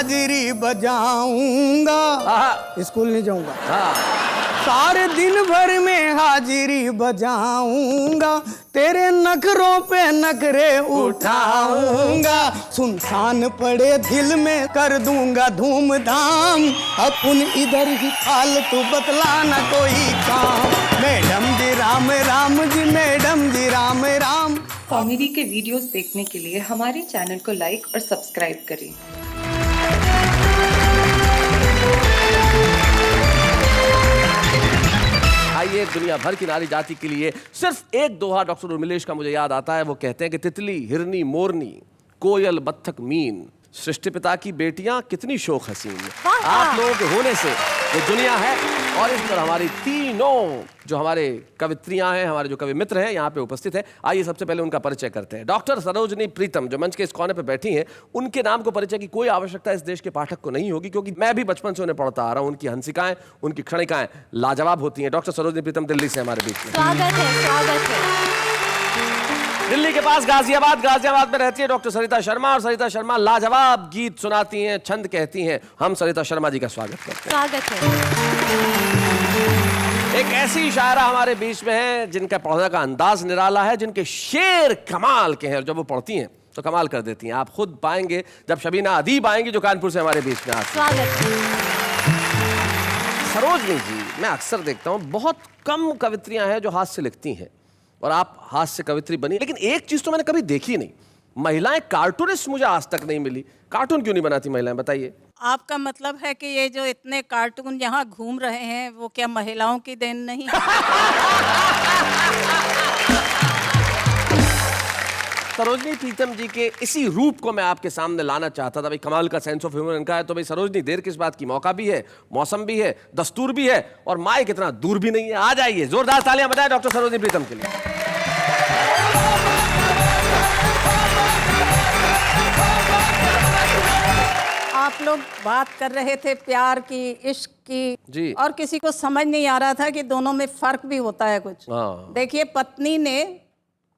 हाजिरी बजाऊंगा, स्कूल नहीं जाऊंगा। सारे दिन भर में हाजिरी बजाऊंगा, तेरे नखरों पे नखरे उठाऊंगा, सुनसान पड़े दिल में कर दूंगा धूमधाम, अपन इधर ही फालतू बतलाना कोई काम। मैडम जी राम राम जी, मैडम जी राम राम। कॉमेडी के वीडियोस देखने के लिए हमारे चैनल को लाइक और सब्सक्राइब करें। आइए, दुनिया भर की नारी जाति के लिए सिर्फ एक दोहा डॉक्टर उर्मिलेश का मुझे याद आता है। वो कहते हैं कि तितली, हिरनी, मोरनी, कोयल, बत्तख, मीन, सृष्टि पिता की बेटियां कितनी शोक हसीन। आप लोगों के होने से ये दुनिया है, और इस पर हमारी तीनों जो हमारे कवित्रियां हैं, हमारे जो कवि मित्र हैं यहाँ पे उपस्थित हैं। आइए सबसे पहले उनका परिचय करते हैं। डॉक्टर सरोजनी प्रीतम जो मंच के इस कोने पे बैठी हैं, उनके नाम को परिचय की कोई आवश्यकता इस देश के पाठक को नहीं होगी, क्योंकि मैं भी बचपन से उन्हें पढ़ता आ रहा हूँ। उनकी हंसिकाएं, उनकी क्षणिकाएं लाजवाब होती हैं। डॉक्टर सरोजनी प्रीतम दिल्ली से हमारे बीच में। स्वागत है, स्वागत है। दिल्ली के पास गाजियाबाद में रहती है डॉक्टर सरिता शर्मा, और सरिता शर्मा लाजवाब गीत सुनाती हैं, छंद कहती हैं। हम सरिता शर्मा जी का स्वागत करते हैं। स्वागत है। एक ऐसी शायरा हमारे बीच में है जिनका पढ़ने का अंदाज निराला है, जिनके शेर कमाल के हैं, और जब वो पढ़ती हैं तो कमाल कर देती हैं। आप खुद पाएंगे जब शबीना अदीब आएंगी जो कानपुर से हमारे बीच में आती हैं। स्वागत है। सरोजनी जी, मैं अक्सर देखता हूँ बहुत कम कवित्रियां हैं जो हाथ से लिखती हैं, और आप हाथ से कवित्री बनी। लेकिन एक चीज तो मैंने कभी देखी नहीं, महिलाएं कार्टूनिस्ट मुझे आज तक नहीं मिली। कार्टून क्यों नहीं बनाती महिलाएं, बताइए। आपका मतलब है कि ये जो इतने कार्टून यहाँ घूम रहे हैं वो क्या महिलाओं की देन नहीं? सरोजनी प्रीतम जी के इसी रूप को मैं आपके सामने लाना चाहता था। भाई कमाल का सेंस ऑफ ह्यूमर इनका है। तो भाई सरोजनी, देर किस बात की, मौका भी है, मौसम भी है, दस्तूर भी है, और माइक इतना दूर भी नहीं है। आ जाइए, जोरदार तालियां बजाएं डॉक्टर सरोजनी प्रीतम के लिए। आप लोग बात कर रहे थे प्यार की, इश्क की जी। और किसी को समझ नहीं आ रहा था कि दोनों में फर्क भी होता है कुछ। देखिए, पत्नी ने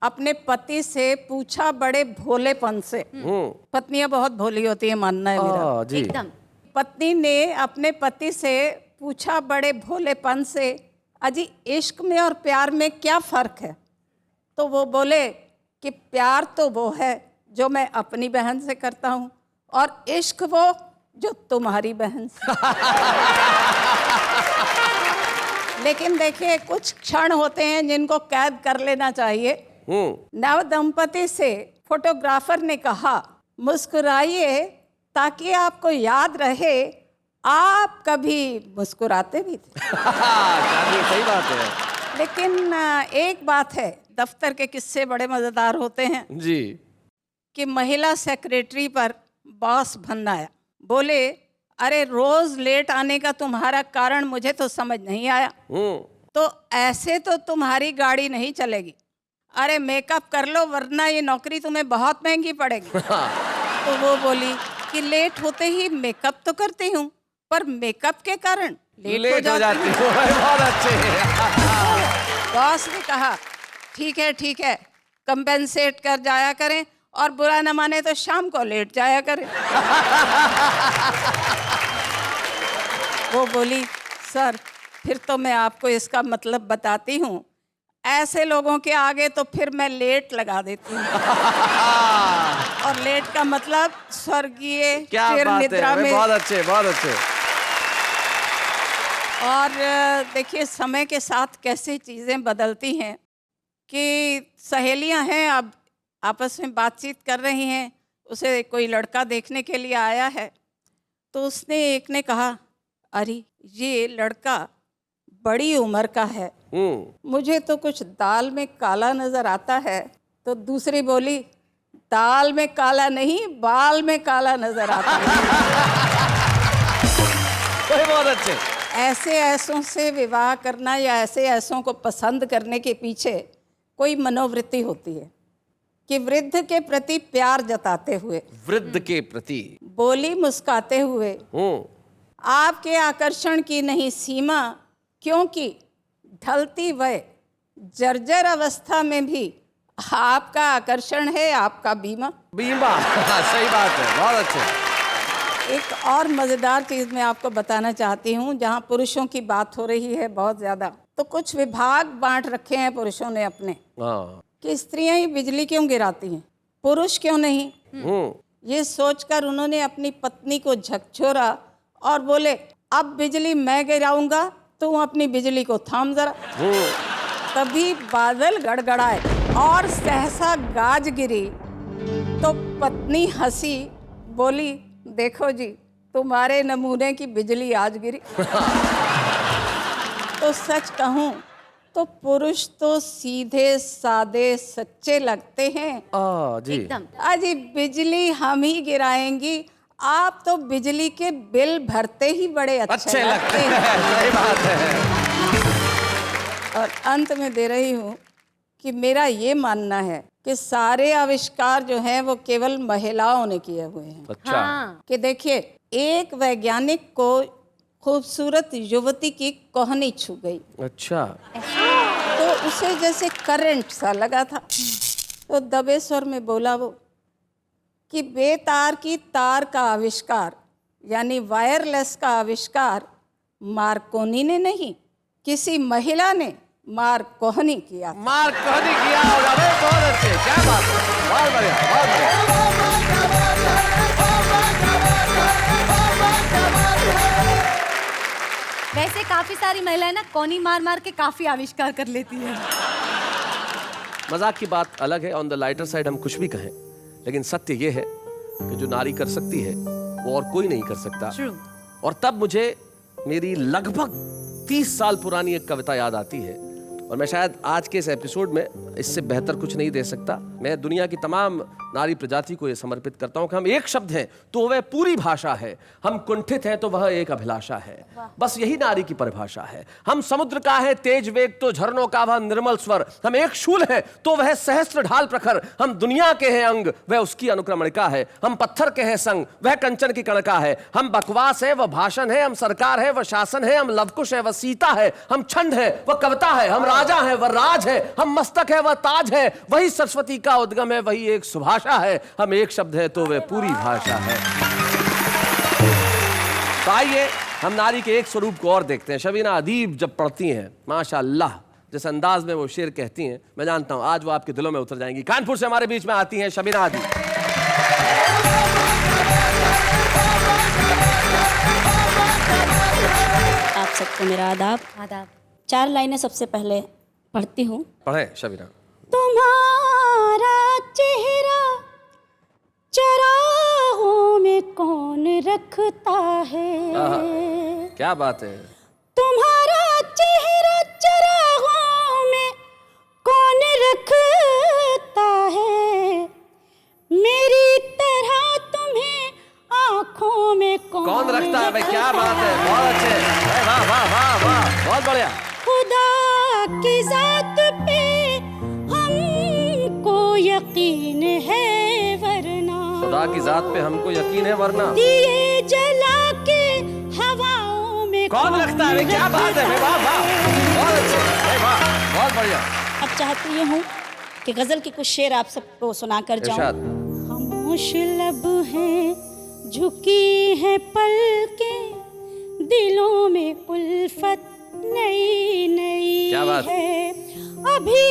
अपने पति से पूछा बड़े भोलेपन से। पत्नियां बहुत भोली होती है, मानना है मेरा। जी। एकदम। पत्नी ने अपने पति से पूछा बड़े भोलेपन से, अजी इश्क में और प्यार में क्या फर्क है? तो वो बोले कि प्यार तो वो है जो मैं अपनी बहन से करता हूँ, और इश्क वो जो तुम्हारी बहन से। लेकिन देखिए, कुछ क्षण होते हैं जिनको कैद कर लेना चाहिए। नव दंपति से फोटोग्राफर ने कहा, मुस्कुराइए ताकि आपको याद रहे आप कभी मुस्कुराते भी थे। सही बात है। लेकिन एक बात है, दफ्तर के किस्से बड़े मजेदार होते हैं जी। कि महिला सेक्रेटरी पर बॉस बनना आया, बोले, अरे रोज लेट आने का तुम्हारा कारण मुझे तो समझ नहीं आया। तो ऐसे तो तुम्हारी गाड़ी नहीं चलेगी, अरे मेकअप कर लो वरना ये नौकरी तुम्हें बहुत महंगी पड़ेगी। तो वो बोली कि लेट होते ही मेकअप तो करती हूँ, पर मेकअप के कारण लेट हो जाती हूँ। बहुत अच्छे। बॉस ने कहा, ठीक है, कंपेंसेट कर जाया करें, और बुरा न माने तो शाम को लेट जाया करें। वो बोली, सर फिर तो मैं आपको इसका मतलब बताती हूँ, ऐसे लोगों के आगे तो फिर मैं लेट लगा देती हूँ। और लेट का मतलब स्वर्गीय चिर निद्रा में। बहुत अच्छे, बहुत अच्छे। और देखिए, समय के साथ कैसे चीज़ें बदलती हैं कि सहेलियां हैं, अब आपस में बातचीत कर रही हैं, उसे कोई लड़का देखने के लिए आया है, तो उसने एक ने कहा, अरे ये लड़का बड़ी उम्र का है, मुझे तो कुछ दाल में काला नजर आता है। तो दूसरी बोली, दाल में काला नहीं, बाल में काला नजर आता है। बहुत अच्छे। ऐसे ऐसों से विवाह करना या ऐसे ऐसों को पसंद करने के पीछे कोई मनोवृत्ति होती है कि वृद्ध के प्रति प्यार जताते हुए, वृद्ध के प्रति बोली मुस्काते हुए, आपके आकर्षण की नहीं सीमा, क्योंकि ढलती वय जर्जर अवस्था में भी आपका आकर्षण है आपका बीमा। बीमा। सही बात है, बहुत अच्छे। एक और मज़ेदार चीज़ मैं आपको बताना चाहती हूँ। जहाँ पुरुषों की बात हो रही है बहुत ज़्यादा, तो कुछ विभाग बांट रखे हैं पुरुषों ने अपने, हाँ। कि स्त्रियां ही बिजली क्यों गिराती हैं, पुरुष क्यों नहीं। ये सोचकर उन्होंने अपनी पत्नी को झकझोरा और बोले, अब बिजली मैं गिराऊंगा, तुम अपनी बिजली को थाम जरा। तभी बादल गड़गड़ाए और सहसा गाज गिरी, तो पत्नी हंसी, बोली, देखो जी तुम्हारे नमूने की बिजली आज गिरी। तो सच कहूं तो पुरुष तो सीधे सादे सच्चे लगते हैं। जी। एकदम। अजी बिजली हम ही गिराएंगी, आप तो बिजली के बिल भरते ही बड़े अच्छे लगते हैं। सही बात है। और अंत में दे रही हूँ कि मेरा ये मानना है कि सारे आविष्कार जो हैं वो केवल महिलाओं ने किए हुए हैं। अच्छा। हाँ। कि देखिए, एक वैज्ञानिक को खूबसूरत युवती की कोहनी छू गई, अच्छा। तो उसे जैसे करंट सा लगा था। तो दबे स्वर में बोला वो कि बेतार की तार का आविष्कार यानी वायरलेस का आविष्कार मार्कोनी ने नहीं, किसी महिला ने मार्कोनी किया। मार्कोनी किया होगा। बहुत अच्छे, क्या बात है, बहुत बढ़िया, बहुत बढ़िया। वैसे काफी सारी महिलाएं ना कोनी मार मार के काफी आविष्कार कर लेती हैं। मजाक की बात अलग है, ऑन द लाइटर साइड हम कुछ भी कहें, लेकिन सत्य ये है कि जो नारी कर सकती है वो और कोई नहीं कर सकता। True. और तब मुझे मेरी लगभग 30 साल पुरानी एक कविता याद आती है, और मैं शायद आज के इस एपिसोड में इससे बेहतर कुछ नहीं दे सकता। मैं दुनिया की तमाम नारी प्रजाति को यह समर्पित करता हूं कि हम एक शब्द हैं तो वह पूरी भाषा है, हम कुंठित हैं तो वह एक अभिलाषा है। बस यही नारी की परिभाषा है। हम समुद्र का है तेज वेग तो झरनों का वह निर्मल स्वर, हम एक शूल है तो वह सहस्त्र ढाल प्रखर, हम दुनिया के हैं अंग वह उसकी अनुक्रमणिका है, हम पत्थर के हैं संग वह कंचन की कणका है, हम बकवास है वह भाषण है, हम सरकार है वह शासन है, हम लवकुश है वह सीता है, हम छंद है वह कविता है, हम राजा है वह राज है, हम मस्तक है वह ताज है, वही सरस्वती का उद्गम है, वही एक सुभाषा है, हम एक शब्द है तो वह पूरी भाषा है। तो आइए हम नारी के एक स्वरूप को और देखते हैं। शबीना अदीब जब पढ़ती हैं, माशाअल्लाह, जिस अंदाज में वो शेर कहती हैं, मैं जानता हूं आज वो आपके दिलों में उतर जाएंगी। कानपुर से हमारे बीच में आती हैं शबीना अदीब। आप सबको मेरा आदाब। आदाब। 4 लाइनें सबसे पहले पढ़ती हूँ। पढ़ें शबीना। तुम्हारा चेहरा चराहों में कौन रखता है, क्या बात है। तुम्हारा चेहरा चराहों में कौन रखता है, मेरी तरह तुम्हें आंखों में कौन रखता है भाई, क्या बात है, बहुत अच्छे, वाह वाह वाह वाह, बहुत बढ़िया। खुदा की जात पे हमको यकीन है वरना, खुदा की जात पे हमको यकीन है वरना, दिए जला के हवाओं में कौन रखता है, क्या बात है, वाह वाह, बहुत अच्छे, वाह, बहुत बढ़िया। अब चाहती हूँ कि गजल के कुछ शेर आप सबको सुनाकर जाऊं। इरशाद। खामोश लब हैं झुकी है पलकें, दिलों में उल्फत नई नई क्या बात है, अभी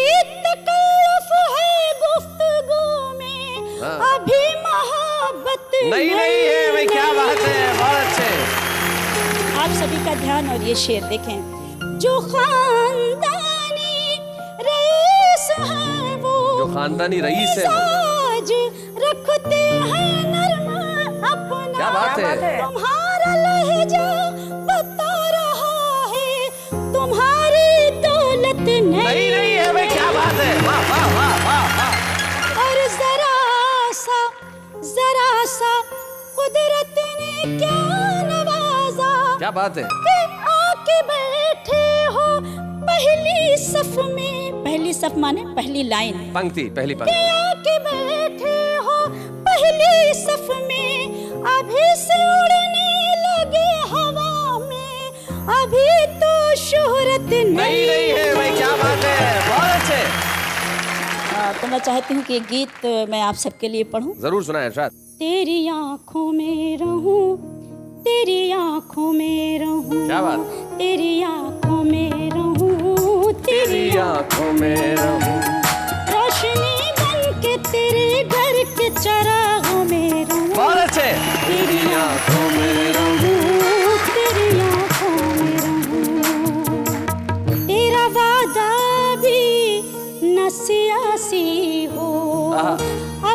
तकल्लुफ है गुफ्तगू में, हाँ। अभी मोहब्बत नहीं है भाई, क्या बात है, बहुत अच्छे। आप सभी का ध्यान और ये शेर देखें। जो खानदानी रईस है वो, जो खानदानी रईस है वो, साज रखते हैं नरमा अपना, क्या बात है। तुम्हारा लहजा बता रहा है, तुम्हारी दौलत नहीं है भाई, क्या बात है, वाह वाह वाह वाह वाह। और जरा सा कुदरत ने क्या नवाजा, क्या बात है। कि आके बैठे हो पहली सफ में, पहली सफ माने पहली लाइन, पंक्ति, पहली कि पंक्ति। आके बैठे हो पहली सफ में, अभी से उड़ने लगे हवा में, अभी तो शोहरत नहीं है भाई, क्या बात है, बहुत अच्छे। तो मैं चाहती हूँ कि ये गीत मैं आप सबके लिए पढ़ूं। जरूर सुनाएं इरशाद। तेरी आंखों में रहूं रहूं, तेरी आंखों में रहूं, तेरी आंखों में रहूं, रोशनी बन के तेरे घर के चरागों में रहूं, बहुत अच्छे, तेरी आंखों में रहूं, तेरी आंखों में रहूं, तेरा वादा भी न सियासी हो,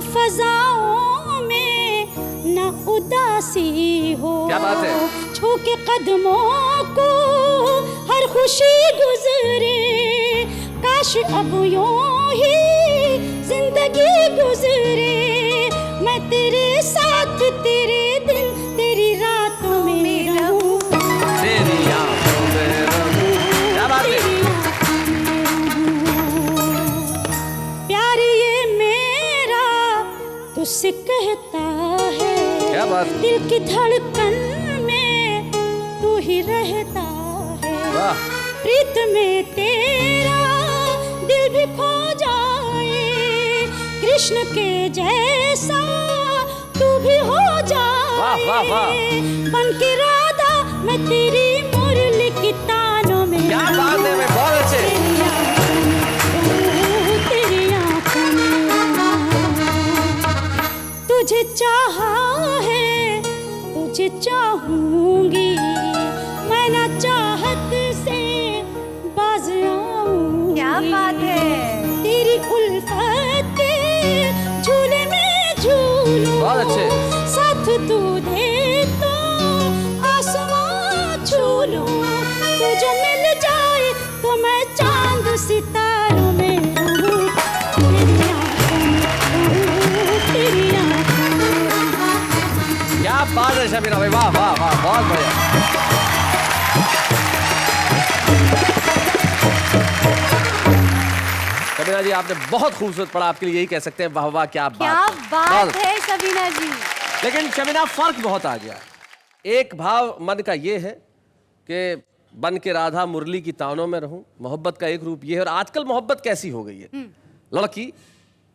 फज़ाओं में न उदासी हो, क्या बात है, छू के कदमों को हर खुशी गुजरे, काश अब यूं ही जिंदगी गुजरे, मैं तेरे साथ तेरे दिन तेरी रातों में रहूं, तेरी आंखों में रहूं, क्या बात है, प्यार ये मेरा तुझसे कहता है, क्या बात, दिल की धड़कन में तू ही रहता है, वाह, प्रीत में तेरा दिल भी खो जाए, कृष्ण के जैसा तू भी हो जाए, वाह, वाह, वाह। बन के राधा मैं तेरी मुरली की तानों में, क्या बात है, मैं बहुत अच्छे, तेरी आंखों में तुझे चाहा है, तुझे चाहूंगी, मैं ना चाहत से बाज आऊंगी, क्या बात है, तेरी उल्फत के झूले में झूलूं, बहुत अच्छे, साथ तू दे तो आसमां छू लूं, तू जो मिल जाए तो मैं चांद सितारों में रहूं, तेरी आंखों में रहूं, तेरी आंखों में रहूं। क्या बात है शबीना भाई, वाह वाह वाह, बहुत बढ़िया, शबीना जी आपने बहुत खूबसूरत पढ़ा, आपके लिए यही कह सकते हैं, वाह वाह, क्या क्या बात बात है शबीना जी। लेकिन शबीना फर्क बहुत आ गया, एक भाव मन का ये है कि बन के राधा मुरली की तानों में रहूं, मोहब्बत का एक रूप ये है, और आजकल मोहब्बत कैसी हो गई है, लड़की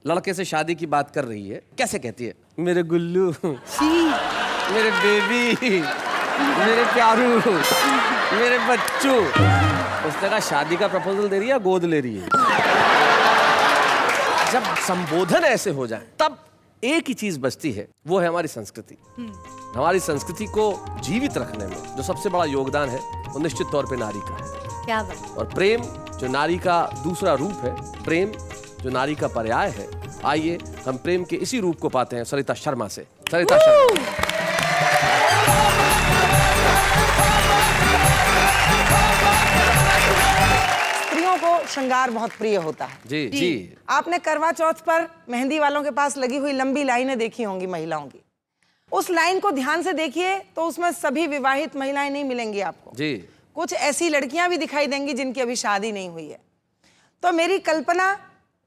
लड़के से शादी की बात कर रही है, कैसे कहती है, मेरे गुल्लू, मेरे बेबी, मेरे प्यारू, मेरे बच्चू, उसने कहा शादी का प्रपोजल दे रही है या गोद ले रही है। जब संबोधन ऐसे हो जाए तब एक ही चीज बचती है, वो है हमारी संस्कृति। हमारी संस्कृति को जीवित रखने में जो सबसे बड़ा योगदान है वो निश्चित तौर पे नारी का है। क्या बात, और प्रेम जो नारी का दूसरा रूप है, प्रेम जो नारी का पर्याय है, आइए हम प्रेम के इसी रूप को पाते हैं सरिता शर्मा से। सरिता शर्मा, स्त्रियों को श्रृंगार बहुत प्रिय होता है। जी जी, आपने करवा चौथ पर मेहंदी वालों के पास लगी हुई लंबी लाइनें देखी होंगी महिलाओं की। उस लाइन को ध्यान से देखिए तो उसमें सभी विवाहित महिलाएं नहीं मिलेंगी आपको जी, कुछ ऐसी लड़कियां भी दिखाई देंगी जिनकी अभी शादी नहीं हुई है। तो मेरी कल्पना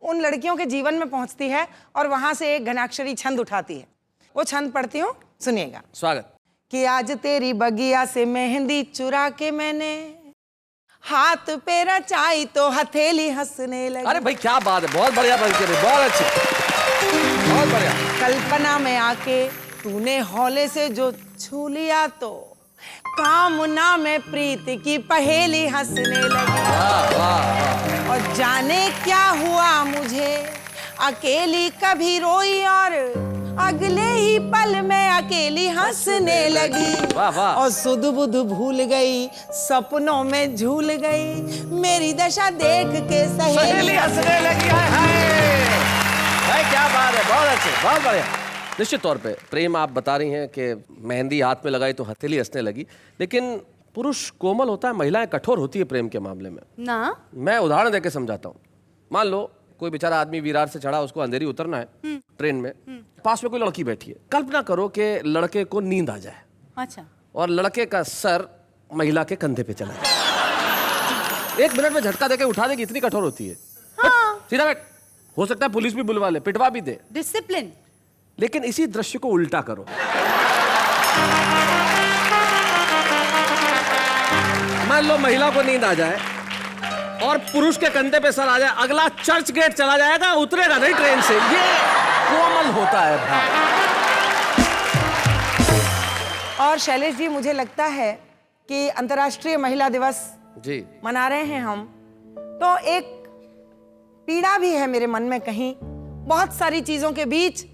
उन लड़कियों के जीवन में पहुंचती है और वहां से एक घनाक्षरी छंद उठाती है। वो छंद पढ़ती हूँ, सुनिएगा। स्वागत। कि आज तेरी बगिया से मेहंदी चुरा के मैंने हाथ पे रचाई तो हथेली हंसने लगी। अरे भाई क्या बात है, बहुत बढ़िया बनके, बहुत अच्छे, बहुत बढ़िया। कल्पना में आके तूने हौले से जो छू लिया तो कामना में प्रीत की पहेली हंसने लगी। वाह वाह, और जाने क्या हुआ मुझे, अकेली कभी रोई और अगले ही पल में अकेली हंसने लगी। वाह वाह। और सुध बुध भूल गई, सपनों में झूल गई, मेरी दशा देख के सहेली हंसने लगी। भाई क्या बात है, बहुत अच्छे, बहुत बढ़िया। निश्चित तौर पे प्रेम, आप बता रही हैं कि मेहंदी हाथ में लगाई तो हथेली हंसने लगी, लेकिन पुरुष कोमल होता है, महिलाएं कठोर होती है प्रेम के मामले में ना। मैं उदाहरण देके समझाता हूँ। मान लो कोई बेचारा आदमी विरार से चढ़ा, उसको अंधेरी उतरना है ट्रेन में, पास में कोई लड़की बैठी है। कल्पना करो कि लड़के को नींद आ जाए अच्छा, और लड़के का सर महिला के कंधे पे चला जाए, 1 मिनट में झटका देके उठा देगी, इतनी कठोर होती है। हाँ। सीधा बैठ, हो सकता है पुलिस भी बुलवा ले, पिटवा भी दे। डिसिप्लिन। लेकिन इसी दृश्य को उल्टा करो, मान लो महिला को नींद आ जाए और पुरुष के कंधे पे सर आ जाए, अगला चर्च गेट चला जाएगा, उतरेगा नहीं ट्रेन से। ये कोमल होता है भाई। और शैलेश जी, मुझे लगता है कि अंतर्राष्ट्रीय महिला दिवस जी मना रहे हैं हम, तो एक पीड़ा भी है मेरे मन में। कहीं बहुत सारी चीजों के बीच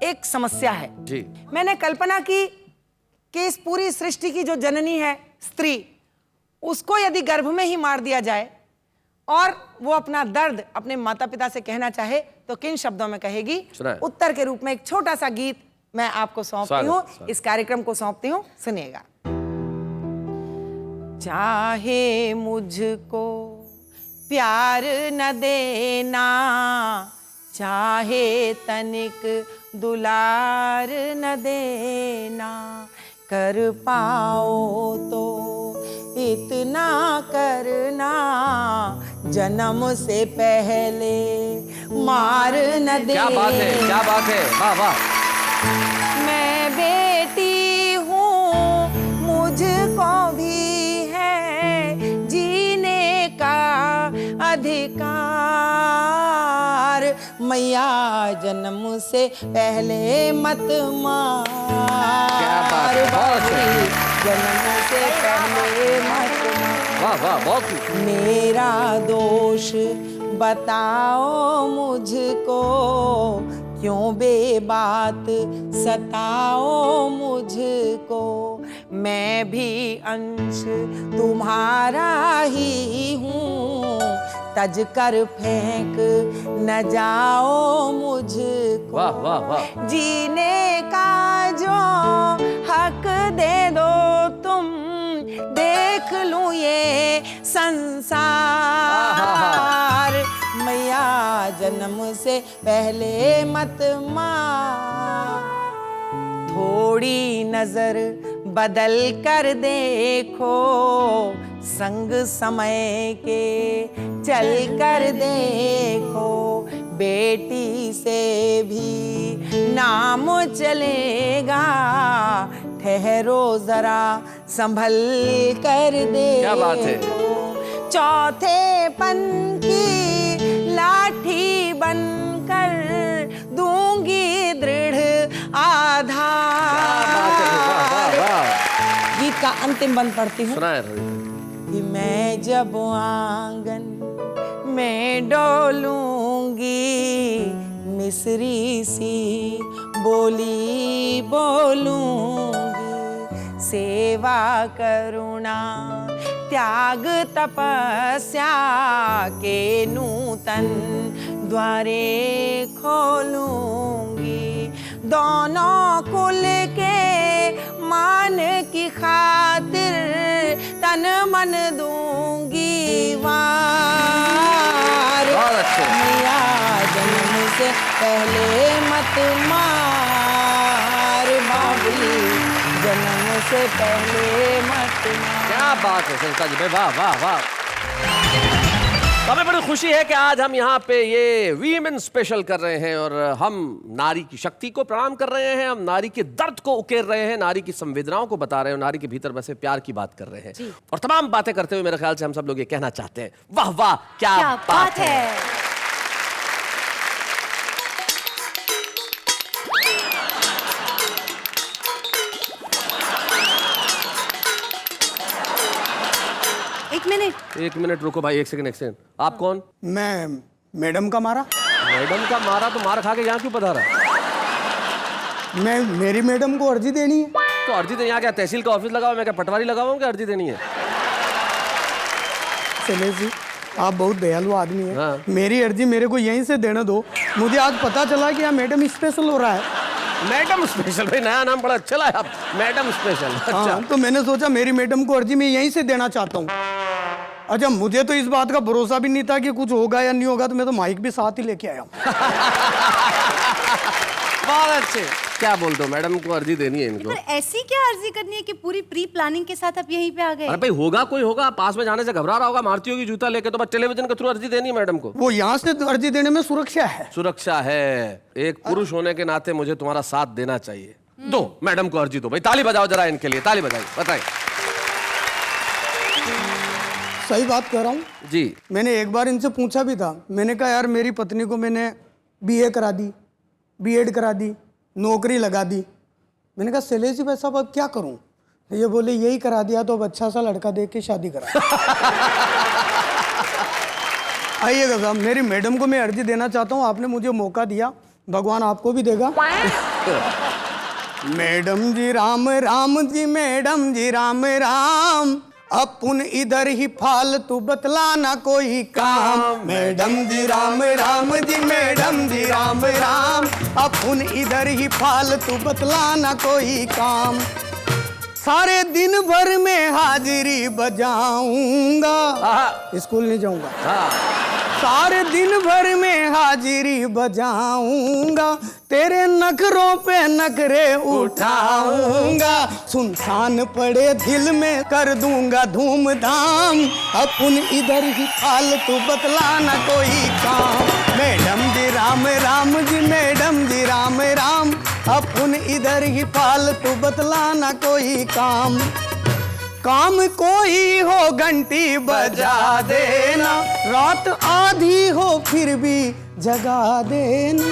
एक समस्या है। जी मैंने कल्पना की कि इस पूरी सृष्टि की जो जननी है स्त्री, उसको यदि गर्भ में ही मार दिया जाए और वो अपना दर्द अपने माता पिता से कहना चाहे तो किन शब्दों में कहेगी? सुनाए। उत्तर के रूप में एक छोटा सा गीत मैं आपको सौंपती हूँ, इस कार्यक्रम को सौंपती हूँ, सुनिएगा। चाहे मुझको प्यार न देना, चाहे तनिक दुलार न देना, कर पाओ तो इतना करना, जन्म से पहले मार न देना। क्या बात है, क्या बात है, वाह वाह। मैं बेटी हूँ, मुझको भी है जीने का अधिकार। मैया जन्म से पहले मत मार। क्या बात है, बहुत अच्छे। जन्म से पहले मत मार। वाह वाह, बहुत खूब। मेरा दोष बताओ मुझको, क्यों बेबात सताओ मुझको। मैं भी अंश तुम्हारा ही हूँ, तज कर फेंक न जाओ मुझको। वाह वाह वाह। जीने का जो हक दे दो तुम, देख लूं ये संसार। मैया जन्म से पहले मत मार। थोड़ी नजर बदल कर देखो, संग समय के चल कर देखो। बेटी से भी नाम चलेगा, ठहरो जरा संभल कर देखो। क्या बात है। चौथे पन की लाठी बनकर दूंगी दृढ़ आधार। गीत का अंतिम बंद पढ़ती हूँ कि मैं जब आंगन में डोलूंगी, मिस्री सी बोली बोलूंगी। सेवा करुणा त्याग तपस्या के नूतन द्वारे खोलूंगी। दोनों कुल के मान की खातिर तन मन दूंगी वार। मैया जन्म से पहले मत मार, बाबुली जन्म से पहले मत मार। क्या बात है संस्था जी, वाह वाह वाह। हमें बड़ी खुशी है कि आज हम यहाँ पे ये वीमेन स्पेशल कर रहे हैं और हम नारी की शक्ति को प्रणाम कर रहे हैं, हम नारी के दर्द को उकेर रहे हैं, नारी की संवेदनाओं को बता रहे हैं, नारी के भीतर बसे प्यार की बात कर रहे हैं। और तमाम बातें करते हुए मेरे ख्याल से हम सब लोग ये कहना चाहते हैं, वाह वाह क्या बात है। एक मिनट रुको भाई, एक सेकंड। आप कौन? मैं मैडम का मारा। मैडम का मारा तो मार खा के यहाँ क्यों पधारा? मैं मेरी मैडम को अर्जी देनी है। तो अर्जी देनी, यहाँ क्या तहसील का ऑफिस लगा हुआ, मैं क्या पटवारी लगा हुआ हूँ क्या अर्जी देनी है? शैलेश जी, आप बहुत दयालु आदमी हैं। हाँ। मेरी अर्जी मेरे को यहीं से देने दो। मुझे आज पता चला कि यहाँ मैडम स्पेशल हो रहा है। मैडम स्पेशल, भाई नया नाम बड़ा अच्छा लगा, मैडम स्पेशल। अच्छा हाँ, तो मैंने सोचा मेरी मैडम को अर्जी मैं यहीं से देना चाहता हूँ। अच्छा, मुझे तो इस बात का भरोसा भी नहीं था कि कुछ होगा या नहीं होगा, तो मैं तो माइक भी साथ ही लेके आया हूँ। बहुत अच्छे। क्या बोलते हो, मैडम को अर्जी देनी है इनको? पर ऐसी क्या अर्जी करनी है कि पूरी प्री प्लानिंग के साथ आप यहीं पे आ गए? अरे भाई होगा, कोई होगा पास में जाने से घबरा रहा होगा, मारती होगी जूता लेके, तो बस टेलीविजन के थ्रू अर्जी देनी है मैडम को। वो यहाँ से अर्जी देने में सुरक्षा है। सुरक्षा है, एक पुरुष होने के नाते मुझे तुम्हारा साथ देना चाहिए। दो मैडम को अर्जी दो भाई, ताली बजाओ जरा इनके लिए, ताली बजाओ, बताइए। सही बात कह रहा हूँ जी। मैंने एक बार इनसे पूछा भी था, मैंने कहा यार मेरी पत्नी को मैंने BA करा दी, B.Ed करा दी, नौकरी लगा दी। मैंने कहा शैलेश जी भाई साहब अब क्या करूँ? ये बोले यही करा दिया तो अब अच्छा सा लड़का देख के शादी करा। आइएगा साहब, मेरी मैडम को मैं अर्जी देना चाहता हूँ, आपने मुझे मौका दिया, भगवान आपको भी देगा। मैडम जी राम राम जी, मैडम जी राम राम, अपन इधर ही फालतू बतलाना कोई काम। मैडम जी राम राम जी, मैडम जी राम राम, अपन इधर ही फालतू बतलाना कोई काम। सारे दिन भर में हाजिरी बजाऊंगा, स्कूल नहीं जाऊंगा। सारे दिन भर में हाजिरी बजाऊंगा, तेरे नखरों पे नखरे उठाऊंगा। सुनसान पड़े दिल में कर दूंगा धूमधाम, अपन इधर ही फालतू बतलाना कोई काम। मैडम जी राम राम जी, मैडम जी राम राम, अपन इधर ही फालतू बतलाना कोई काम। काम कोई हो घंटी बजा देना, रात आधी हो फिर भी जगा देना।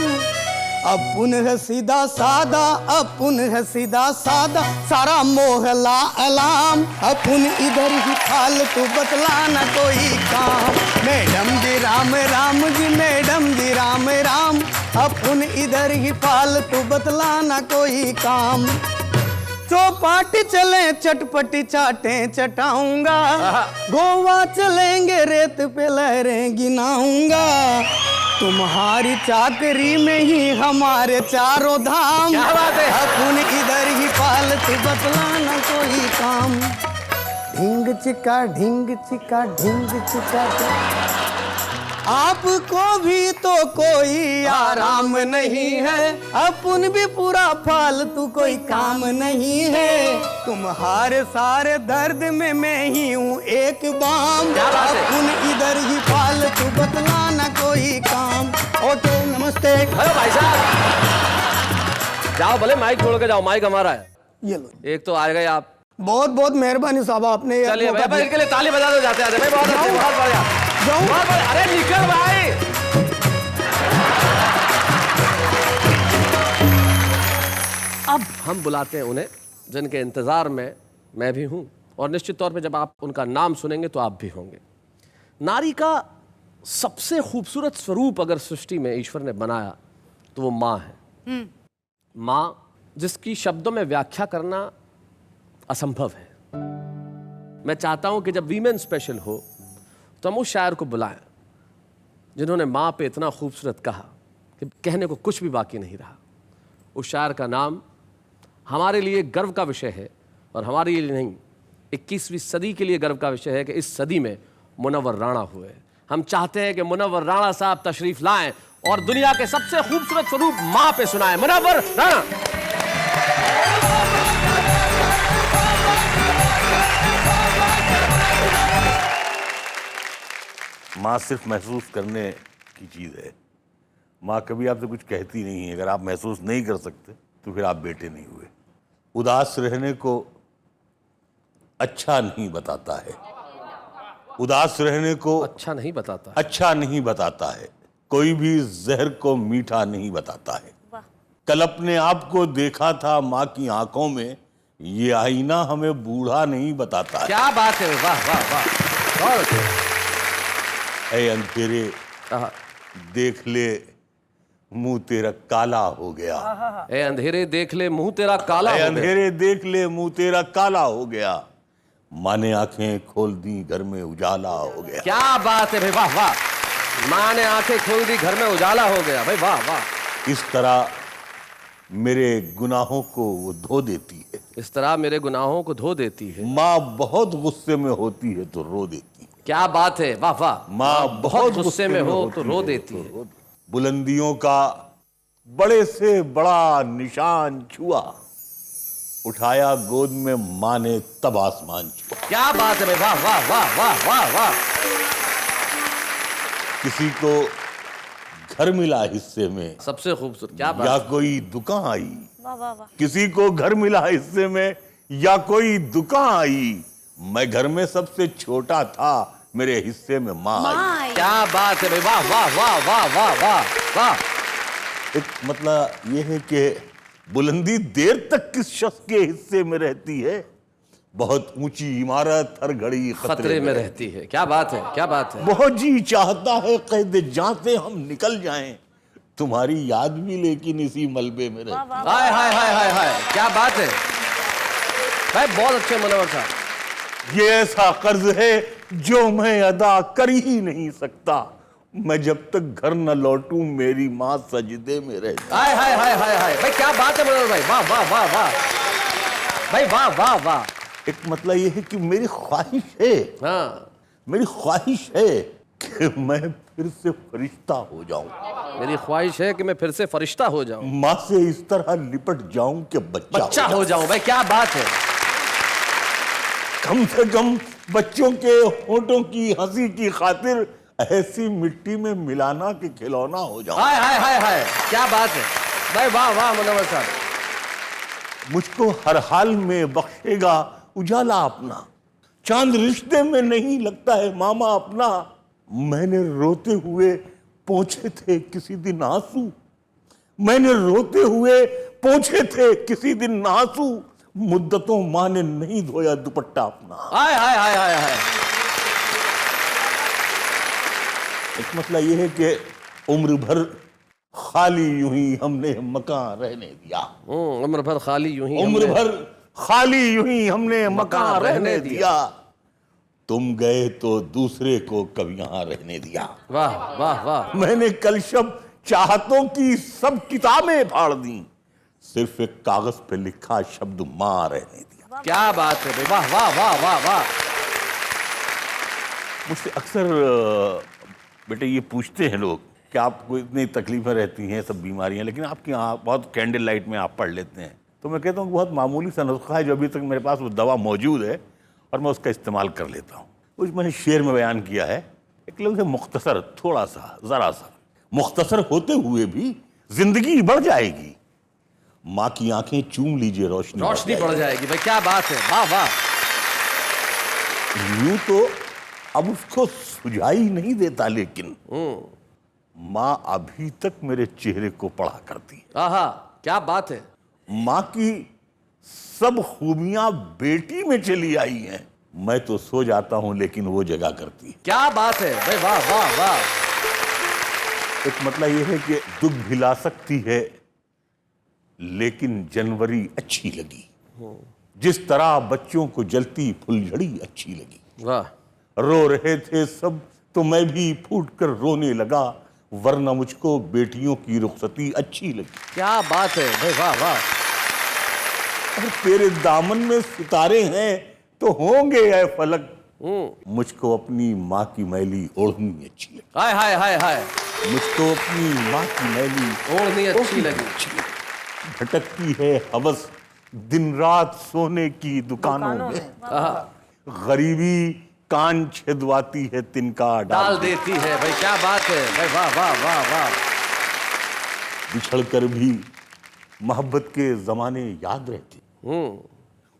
अपन है सीधा सादा, अपन है सीधा सादा, सारा मोहल्ला अलाम, अपन इधर ही फालतू बतलाना कोई काम। मैडम जी राम राम जी, मैडम जी राम राम, अपन इधर ही फालतू बतलाना कोई काम। चौपाटी चले चटपटी चाटे चटाऊंगा, गोवा चलेंगे रेत पे लहरें गिनाऊंगा। तुम्हारी चाकरी में ही हमारे चारों धाम, अपन इधर ही फालतू बतलाना कोई काम। ढिंग चिका ढिंग चिका ढिंग चिका, आपको भी तो कोई आराम नहीं है, अपन भी पूरा फालतू कोई काम नहीं है। तुम्हारे सारे दर्द में मैं ही हूँ एक बाम, अपन इधर ही फालतू बतलाना कोई काम। ओके नमस्ते। हेलो भाई साहब, जाओ भले, माइक छोड़ के जाओ, माइक हमारा है। ये लो, एक तो आ गए आप। बहुत बहुत मेहरबानी साहब, आपने चलिए भाई, इनके लिए ताली बजा दो जाते आते भाई, बहुत अच्छे, बहुत बढ़िया, बहुत बढ़िया। अरे निकल भाई। अब हम बुलाते हैं उन्हें जिनके इंतजार में मैं भी हूं, और निश्चित तौर पे जब आप उनका नाम सुनेंगे तो आप भी होंगे। नारी का सबसे खूबसूरत स्वरूप अगर सृष्टि में ईश्वर ने बनाया तो वो माँ है। माँ जिसकी शब्दों में व्याख्या करना असंभव है। मैं चाहता हूं कि जब वीमेन स्पेशल हो तो हम उस शायर को बुलाएं जिन्होंने माँ पे इतना खूबसूरत कहा कि कहने को कुछ भी बाकी नहीं रहा। उस शायर का नाम हमारे लिए गर्व का विषय है, और हमारे लिए नहीं, 21वीं सदी के लिए गर्व का विषय है कि इस सदी में मुनव्वर राणा हुए। हम चाहते हैं कि मुनव्वर राणा साहब तशरीफ लाएं और दुनिया के सबसे खूबसूरत स्वरूप माँ पे सुनाएं। मुनव्वर राणा। माँ सिर्फ महसूस करने की चीज़ है। माँ कभी आपसे कुछ कहती नहीं है। अगर आप महसूस नहीं कर सकते तो फिर आप बेटे नहीं हुए। उदास रहने को अच्छा नहीं बताता है, उदास रहने को अच्छा नहीं बताता, अच्छा नहीं बताता है, कोई भी जहर को मीठा नहीं बताता है। कल अपने आप को देखा था माँ की आंखों में, ये आईना हमें बूढ़ा नहीं बताता है। क्या बात है, वाह वाह वाह। ऐ अंधेरे देख ले मुंह तेरा काला हो गया। ए अंधेरे देख ले मुंह तेरा काला हो गया। अंधेरे देख ले मुंह तेरा काला हो गया। माँ ने आंखें खोल दी घर में उजाला हो गया। क्या बात है भाई, वाह वाह। माँ ने आंखें खोल दी घर में उजाला हो गया भाई, वाह वाह। इस तरह मेरे गुनाहों को वो धो देती है। इस तरह मेरे गुनाहों को धो देती है। माँ बहुत गुस्से में होती है तो रो देती है। क्या बात है, वाह वाह। माँ बहुत गुस्से में हो तो रो देती है। बुलंदियों का बड़े से बड़ा निशान छुआ, उठाया गोद में माँ ने तब आसमान छुआ। क्या बात है, वाह वाह वाह वाह वाह वाह। किसी को घर मिला हिस्से में, सबसे खूबसूरत, क्या बात। या कोई दुकान आई। वाह वाह वाह। किसी को घर मिला हिस्से में या कोई दुकान आई। मैं घर में सबसे छोटा था, मेरे हिस्से में माँ आई। क्या बात है भाई, वाह वाह वाह वाह वाह वाह वाह। एक मतलब ये है कि बुलंदी देर तक किस शख्स के हिस्से में रहती है, बहुत ऊंची इमारत हर घड़ी खतरे में रहती है। क्या बात है, क्या बात है। बहुत जी चाहता है कैद जहां से हम निकल जाएं, तुम्हारी याद भी लेकिन इसी मलबे में रहती। हाय हाय हाय हाय हाय, क्या बात है भाई, बहुत अच्छे मनोहर साहब। ये ऐसा कर्ज है जो मैं अदा कर ही नहीं सकता, मैं जब तक घर न लौटूं मेरी माँ सजदे में रहती। हाय हाय हाय हाय हाय भाई, क्या बात है मनोहर भाई, वाह वाह वाह वाह भाई, वाह वाह वाह। एक मतलब ये है कि मेरी ख्वाहिश है, हाँ, मेरी ख्वाहिश है कि मैं फिर से फरिश्ता हो जाऊं। मेरी ख्वाहिश है कि मैं फिर से फरिश्ता हो जाऊं, माँ से इस तरह लिपट जाऊं कि बच्चा हो जाऊं। भाई क्या बात है। कम से कम बच्चों के होठों की हंसी की खातिर ऐसी मिट्टी में मिलाना कि खिलौना हो जाऊं। हाय हाय हाय हाय, क्या बात है भाई, वाह वाह मनोहर साहब। मुझको हर हाल में बख्शेगा उजाला अपना, चांद रिश्ते में नहीं लगता है मामा अपना। मैंने रोते हुए पोंछे थे किसी दिन आंसू, मैंने रोते हुए पोंछे थे किसी दिन आंसू, मुद्दतों माँ ने नहीं धोया दुपट्टा अपना। हाय हाय हाय हाय हाय। एक मतलब यह है कि उम्र भर खाली यूं ही हमने मकान रहने दिया, उम्र भर खाली यूं ही उम्र भर खाली यूं ही हमने मकान रहने दिया, तुम गए तो दूसरे को कब यहां रहने दिया। वाह वाह वाह। मैंने कल शब चाहतों की सब किताबें फाड़ दी, सिर्फ एक कागज पे लिखा शब्द मां रहने दिया। क्या बात है भाई, वाह वाह वाह वाह वाह। मुझसे अक्सर बेटे ये पूछते हैं लोग कि आपको इतनी तकलीफें रहती हैं, सब बीमारियां, लेकिन आपके यहाँ बहुत कैंडल लाइट में आप पढ़ लेते हैं। तो मैं कहता हूँ बहुत मामूली सा नुस्खा है जो अभी तक मेरे पास वो दवा मौजूद है और मैं उसका इस्तेमाल कर लेता हूँ। कुछ मैंने शेर में बयान किया है, एक लफ्ज़ है मुख्तसर, थोड़ा सा, ज़रा सा। मुख्तसर होते हुए भी जिंदगी बढ़ जाएगी, माँ की आंखें चूम लीजिए रोशनी बढ़ जाएगी। भाई क्या बात है, वाह वाह। यूं तो अब उसको सुझाई नहीं देता, लेकिन माँ अभी तक मेरे चेहरे को पढ़ा करती है। आहा, क्या बात है। माँ की सब खूबियां बेटी में चली आई हैं, मैं तो सो जाता हूं लेकिन वो जगा करती है। क्या बात है भाई, वाह वाह वाह। एक मतलब ये है कि दुख भी ला सकती है, लेकिन जनवरी अच्छी लगी, जिस तरह बच्चों को जलती फुलझड़ी अच्छी लगी। वाह। रो रहे थे सब तो मैं भी फूट कर रोने लगा, वरना मुझको बेटियों की रुखसती अच्छी लगी। क्या बात है भाई, वाह वाह। और तेरे दामन में सितारे हैं तो होंगे ऐ फलक, मुझको अपनी माँ की मैली ओढ़नी अच्छी लगी। हाय हाय हाय हाय, मुझको अपनी माँ की मैली ओढ़नी अच्छी लगी। भटकती है हवस दिन रात सोने की दुकानों में, गरीबी कान छेदवाती है तिनका डाल देती है। भाई क्या बात है भाई, वाह वाह वाह वाह। बिछड़ कर भी मोहब्बत के जमाने याद रहते,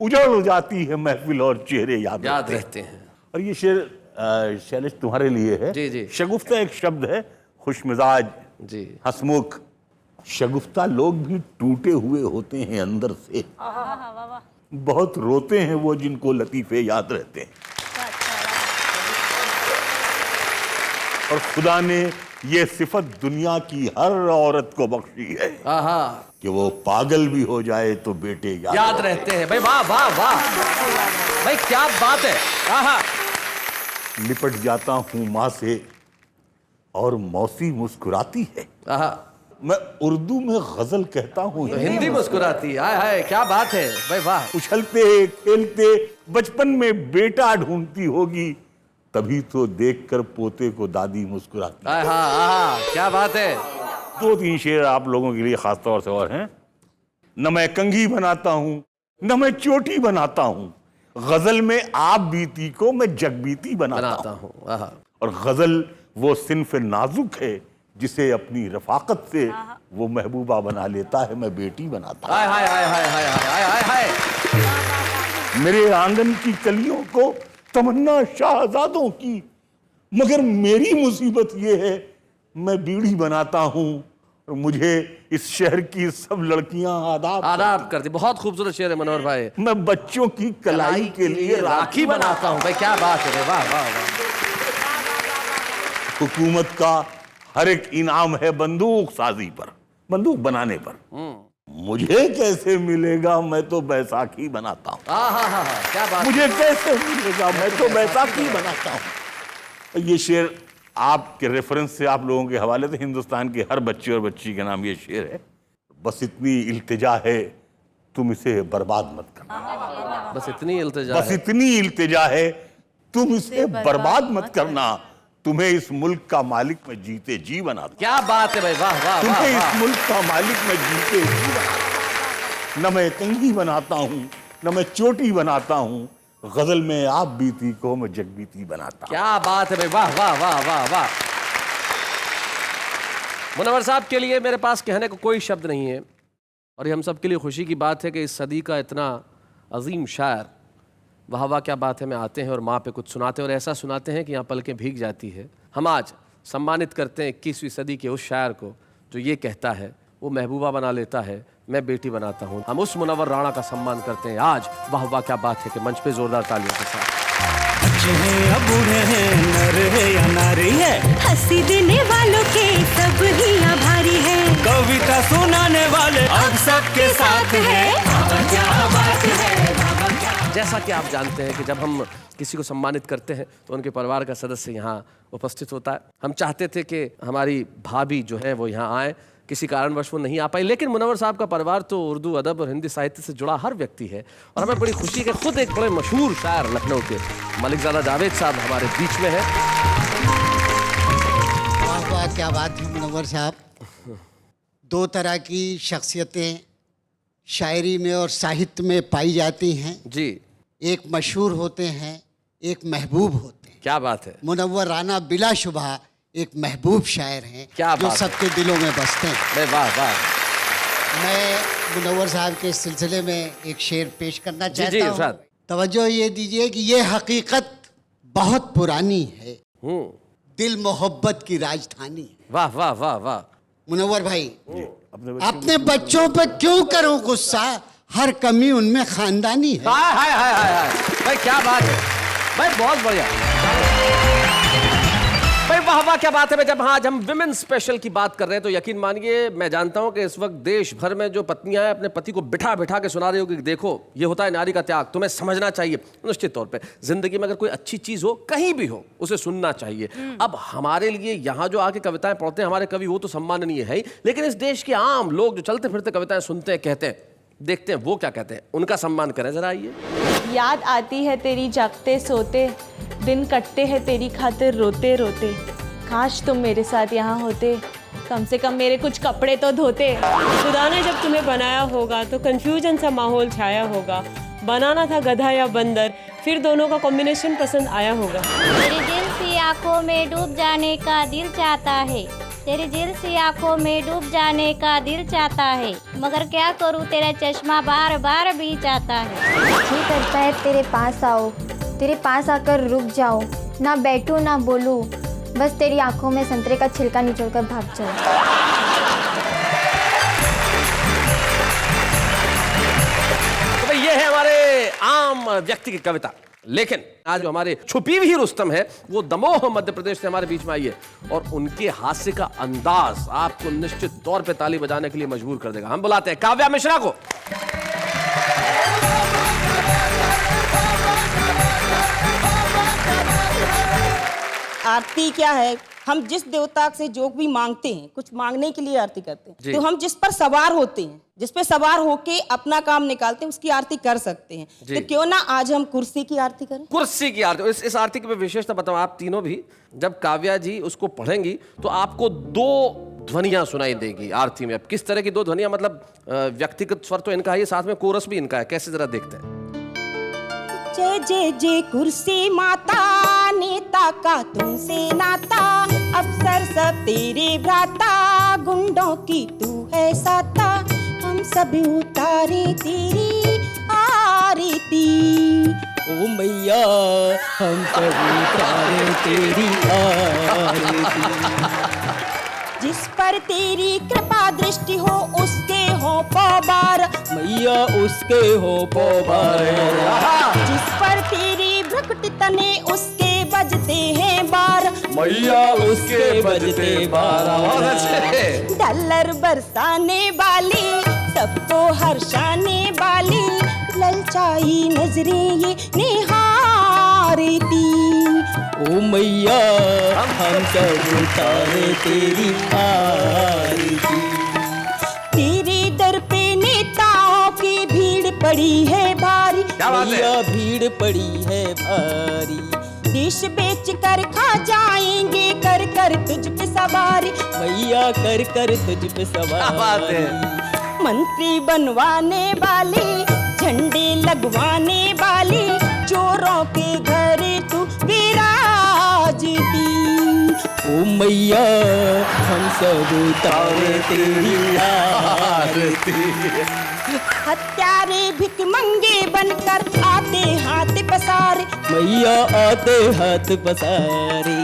उजड़ जाती है महफिल और चेहरे याद रहते हैं। और ये शेर शैलेश तुम्हारे लिए है। जी जी। शगुफ्ता एक शब्द है, खुशमिजाज जी, हंसमुख। शगुफ्ता लोग भी टूटे हुए होते हैं अंदर से, बहुत रोते हैं वो जिनको लतीफे याद रहते हैं। और खुदा ने ये सिफत दुनिया की हर औरत को बख्शी है कि वो पागल भी हो जाए तो बेटे याद रहते हैं। भाई वाह वाह वाह भाई, क्या बात है। आहा। लिपट जाता हूँ माँ से और मौसी मुस्कुराती है। आहा। मैं उर्दू में गजल कहता हूँ, तो हिंदी मुस्कुराती है। हाय हाय, क्या बात है भाई, वाह। उछलते खेलते बचपन में बेटा ढूंढती होगी, तभी तो देखकर पोते को दादी मुस्कुराती। क्या बात है। 2-3 शेर आप लोगों के लिए खास तौर से और हैं। न मैं कंघी बनाता हूँ न मैं चोटी बनाता हूँ, गजल में आप बीती को मैं जगबीती बनाता हूँ। और गजल वो सिन्फ नाजुक है जिसे अपनी रफाकत से वो महबूबा बना लेता है, मैं बेटी बनाता हूँ। हाय हाय हाय हाय हाय हाय हाय हाय। मेरे आंगन की कलियों को तमन्ना शाहजादों की, मगर मेरी मुसीबत ये है मैं बीड़ी बनाता हूँ और मुझे इस शहर की सब लड़कियां आदाब करती। बहुत खूबसूरत शेर है मनोहर भाई। मैं बच्चों की कलाई के लिए राखी बनाता हूँ। भाई क्या बात है, वाह वाह वाह। हुकूमत का हर एक इनाम है बंदूक साजी पर, बंदूक बनाने पर। मुझे कैसे मिलेगा, मैं तो बैसाखी बनाता हूँ। क्या बात। मुझे कैसे मिलेगा, मैं तो बैसाखी बनाता हूँ। ये शेर आपके रेफरेंस से, आप लोगों के हवाले से, हिंदुस्तान के हर बच्चे और बच्ची के नाम ये शेर है। बस इतनी इल्तिजा है, तुम इसे बर्बाद मत करना। बस इतनी इल्तिजा बस इतनी इल्तिजा है, तुम इसे बर्बाद मत करना। तुम्हें इस मुल्क का मालिक मैं जीते जी बनाता। क्या बात है भाई, वाह वाह। तुम्हें इस मुल्क का मालिक मैं जीते जी बनाता। न मैं कंघी बनाता हूँ, न मैं चोटी बनाता हूँ, गजल में आप बीती को मैं जगबीती बनाता। क्या बात है भाई, वाह वाह वाह वाह वाह। मुनव्वर साहब के लिए मेरे पास कहने को कोई शब्द नहीं है, और ये हम सब के लिए खुशी की बात है कि इस सदी का इतना अजीम शायर, वाह वाह क्या बात है, में आते हैं और माँ पे कुछ सुनाते हैं, और ऐसा सुनाते हैं कि यहाँ पलकें भीग जाती है। हम आज सम्मानित करते हैं 21वीं सदी के उस शायर को जो ये कहता है, वो महबूबा बना लेता है, मैं बेटी बनाता हूँ। हम उस मुनव्वर राणा का सम्मान करते हैं आज। वाह वाह क्या बात है कि मंच पे जोरदार तालियों के साथ। बच्चे हैं या बूढ़े हैं, नर है या नारी है, हंसी देने वालों के सब ही आभारी है। कविता सुनाने वाले अब सबके साथ है। क्या बात है। जैसा कि आप जानते हैं कि जब हम किसी को सम्मानित करते हैं तो उनके परिवार का सदस्य यहाँ उपस्थित होता है। हम चाहते थे कि हमारी भाभी जो है वो यहाँ आए, किसी कारणवश वो नहीं आ पाई, लेकिन मुनव्वर साहब का परिवार तो उर्दू अदब और हिंदी साहित्य से जुड़ा हर व्यक्ति है, और हमें बड़ी खुशी है कि खुद एक बड़े मशहूर शायर लखनऊ के मलिकजादा जावेद साहब हमारे बीच में है। वाह वाह क्या बात है मुनव्वर साहब। दो तरह की शख्सियतें शायरी में और साहित्य में पाई जाती हैं जी। एक मशहूर होते हैं, एक महबूब होते हैं। क्या बात है। मुनव्वर राणा बिलाशुबह एक महबूब शायर हैं, क्या जो बात सबके दिलों में बसते हैं। वाह वाह। मैं मुनव्वर साहब के सिलसिले में एक शेर पेश करना जी, चाहता हूँ। तवज्जो ये दीजिए कि ये हकीकत बहुत पुरानी है, दिल मोहब्बत की राजधानी है। वाह वाह वाह वाह। मुनव्वर भाई, अपने बच्चों पे क्यों करो गुस्सा, हर कमी उनमें खानदानी है। हाय हाय हाय हाय भाई क्या बात है भाई, बहुत बढ़िया भाई, वाह वाह क्या बात है भाई। जब आज हम विमेन स्पेशल की बात कर रहे हैं तो यकीन मानिए मैं जानता हूं कि इस वक्त देश भर में जो पत्नियां हैं अपने पति को बिठा बिठा के सुना रही होगी कि देखो ये होता है नारी का त्याग, तुम्हें समझना चाहिए। निश्चित तौर पे जिंदगी में अगर कोई अच्छी चीज हो कहीं भी हो उसे सुनना चाहिए। अब हमारे लिए यहाँ जो आके कविताएं पढ़ते हैं हमारे कवि, वो तो सम्माननीय है ही, लेकिन इस देश के आम लोग जो चलते फिरते कविताएं सुनते हैं, कहते हैं, देखते हैं वो क्या कहते हैं, उनका सम्मान करें जरा। आइए। याद आती है तेरी जागते सोते, दिन कटते हैं तेरी खातिर रोते रोते, काश तुम मेरे साथ यहाँ होते, कम से कम मेरे कुछ कपड़े तो धोते। खुदा ने जब तुम्हें बनाया होगा तो कंफ्यूजन सा माहौल छाया होगा, बनाना था गधा या बंदर, फिर दोनों का कॉम्बिनेशन पसंद आया होगा। तेरी दिल सी आंखों में डूब जाने का दिल चाहता है, तेरी दिल सी आंखों में डूब जाने का दिल चाहता है, मगर क्या करूँ तेरा चश्मा बार बार भी चाहता है। जी करता है तेरे पास आओ, तेरे पास आकर रुक जाओ, ना बैठूं ना बोलूं, बस तेरी आंखों में संतरे का छिलका निचोड़कर भाग जाओ। तो भाई ये है हमारे आम व्यक्ति की कविता, लेकिन आज जो हमारे छुपी हुई रुस्तम है वो दमोह मध्य प्रदेश से हमारे बीच में आई है, और उनके हास्य का अंदाज आपको निश्चित तौर पे ताली बजाने के लिए मजबूर कर देगा। हम बुलाते हैं काव्या मिश्रा को। आरती क्या है, हम जिस देवता से जो भी मांगते हैं, कुछ मांगने के लिए आरती करते हैं, तो हम जिस पर सवार होते हैं, जिस पे सवार होके अपना काम निकालते हैं, उसकी आरती कर सकते हैं। तो क्यों ना आज हम कुर्सी की आरती करें। कुर्सी की आरती। इस आरती की विशेषता बताओ आप तीनों भी। जब काव्या जी उसको पढ़ेंगी तो आपको दो ध्वनियां सुनाई देगी आरती में। अब किस तरह की दो ध्वनियां, मतलब व्यक्तिगत स्वर तो इनका है, साथ में कोरस भी इनका है, कैसे जरा देखते हैं। जय जय जय कुर्सी माता, नेता का तुमसे नाता, अफसर सब तेरे भ्राता, गुंडों की तू है साता, हम सब उतारे तेरी आरती। ओ मैया हम सब उतारे तेरी आरती। जिस पर तेरी कृपा दृष्टि हो उसके हो पौबार, मैया उसके हो पौबार। जिस पर तेरी भ्रुकुटी तने उसके बजते हैं बार, मैया उसके बजते बार। डॉलर बरसाने वाली, सबको हर्षाने वाली, ललचाई नजरें ये निहारती। ओ मैया हम सब उतारे तेरी आरती। तेरे दर पे नेताओं की भीड़ पड़ी है भारी, मैया भीड़ पड़ी है भारी। देश बेच कर खा जाएंगे, कर कर तुझ पे सवारी, मैया कर कर तुझ पे सवारी। मंत्री बनवाने वाली, झंडे लगवाने वाली, चोरों के घर तू विराजती। ओ मैया हम सब उतारे तेरी आरती। हत्यारे भिखमंगे बनकर आते हाथ पसारे, मैया आते हाथ पसारे।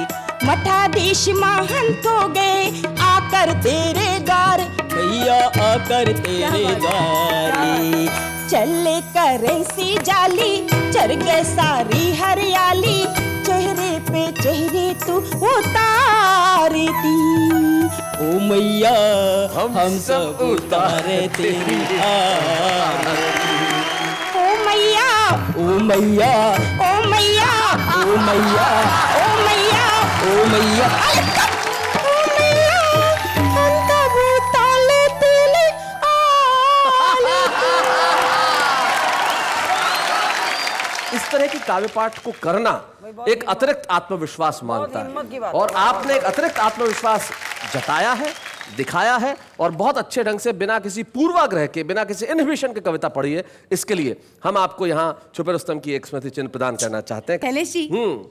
मठाधीश महंत हो गए आकर तेरे द्वार, मैया आकर तेरे द्वारे। चले करेंसी जाली, चढ़ गए सारी हरियाली, चेहरे पे चेहरे तू उतारती। ओ मैया हम सब उतारे तेरी आरती। ओ मैया ओ मैया ओ मैया ओ मैया ओ मैया ओ मैया ओ मैया हम तब उतारे तेरी आरती। इस तरह की काव्य पाठ को करना एक अतिरिक्त आत्मविश्वास मांगता है, और आपने एक अतिरिक्त आत्मविश्वास जताया है, दिखाया है, और बहुत अच्छे ढंग से बिना किसी पूर्वाग्रह के, बिना किसी इनहिबिशन के कविता पढ़ी है। इसके लिए हम आपको यहाँ छुपे रुस्तम की एक स्मृति चिन्ह प्रदान करना चाहते हैं। शैलेश जी,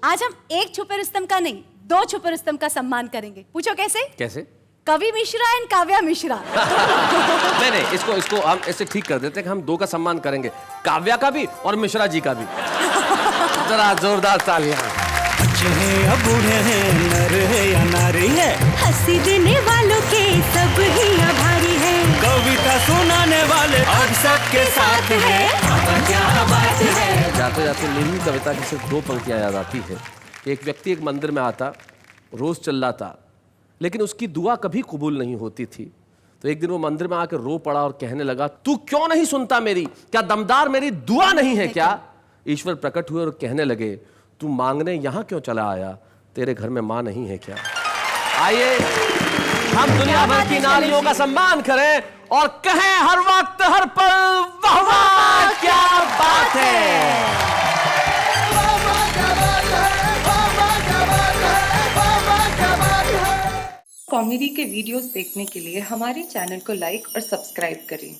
आज हम एक छुपे रुस्तम का नहीं, 2 छुपे रुस्तम का सम्मान करेंगे। पूछो कैसे? कैसे? कवि मिश्रा एंड काव्या मिश्रा। नहीं, इसको हम ऐसे ठीक कर देते हैं कि हम 2 का सम्मान करेंगे, काव्या का भी और मिश्रा जी का भी। जरा जोरदार तालियां। बच्चे हैं या बूढ़े हैं, नर है या नारी है, हंसी देने वालों के सब ही आभारी है, कविता सुनाने वाले अब सबके साथ है। क्या बात है। जाते जाते मेरी कविता की सिर्फ 2 पंक्तियां याद आती है। एक व्यक्ति एक मंदिर में आता, रोज चिल्लाता, लेकिन उसकी दुआ कभी कबूल नहीं होती थी। तो एक दिन वो मंदिर में आकर रो पड़ा और कहने लगा, तू क्यों नहीं सुनता मेरी? क्या दमदार मेरी दुआ नहीं है क्या? ईश्वर प्रकट हुए और कहने लगे, तू मांगने यहां क्यों चला आया? तेरे घर में मां नहीं है क्या? आइए हम दुनिया भर की नारियों का सम्मान करें और कहें हर वक्त हर पल, वाह वाह क्या बात है। कॉमेडी के वीडियोस देखने के लिए हमारे चैनल को लाइक और सब्सक्राइब करें।